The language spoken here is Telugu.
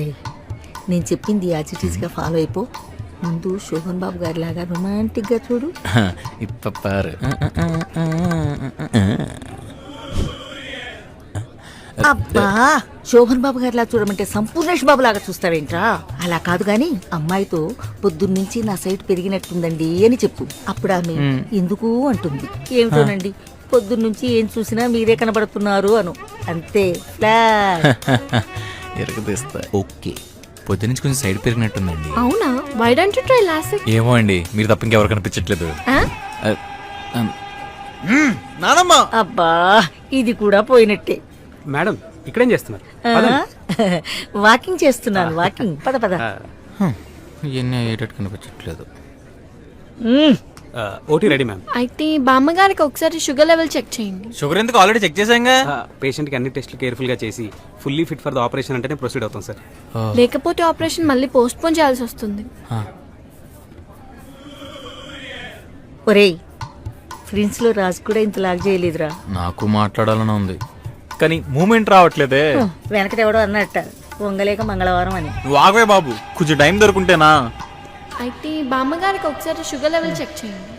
ఒరే నేను చెప్పింది యాజిటీస్గా ఫాలో అయిపో. ముందు శోభన్ బాబు గారి లాగా రొమాంటిక్గా చూడు. ఇప్పారు అబ్బా శోభన్ బాబు గారిలా చూడమంటే సంపూర్ణేష్ బాబు లాగా చూస్తావేంట్రా? అలా కాదు గాని అమ్మాయితో పొద్దున్నుంచి నా సైట్ పెరిగినట్టుందండి అని చెప్పు. అప్పుడు ఆమె ఎందుకు అంటుంది. ఏమిటోనండి పొద్దున్నుంచి ఏం చూసినా మీరే కనబడుతున్నారు అను. అంతే ఫ్లాట్. ఎరగదీస్తా. ఓకే, పొద్దునుంచి కొంచెం సైడ్ పెరిగినట్టుందండి. అవునా? Why don't you try LASIK? ఏమో అండి, మీరు తప్ప ఇంకెవరు కనిపించట్లేదు. నానమ్మ. అబ్బా ఇది కూడా పోయినట్టే. మేడం ఇక్కడేం చేస్తున్నారు? వాకింగ్ చేస్తున్నాను. వాకింగ్ పద పద. ఇవన్నీ అయ్యేటట్టు కనిపించట్లేదు. OT ready ma'am. అయితే బామ్మగారికి ఒకసారి షుగర్ లెవెల్ చెక్ చేయండి. షుగర్ ఎందుకు? ఆల్రెడీ చెక్ చేసాంగా. పేషెంట్కి అన్ని టెస్టులు కేర్ఫుల్గా చేసి fully fit for the operation అంటేనే ప్రొసీడ్ అవుతాం సార్. లేకపోతే ఆపరేషన్ మళ్ళీ పోస్ట్ పోన్ చేయాల్సి వస్తుంది. ఒరేయ్ ఫ్రెండ్స్ లో రాజు కూడా ఇంత లాగ్ చేయలేదురా. నాకు మాట్లాడాలని ఉంది కానీ మూమెంట్ రావట్లేదే. వెనకటెవడో అన్నట్ట పొంగలేక మంగళవారం అని. నువ్వు ఆగవే బాబు, కొంచెం టైం దొరుకుంటేనా. అయితే బామ్మగారికి ఒకసారి షుగర్ లెవెల్ చెక్ చేయండి.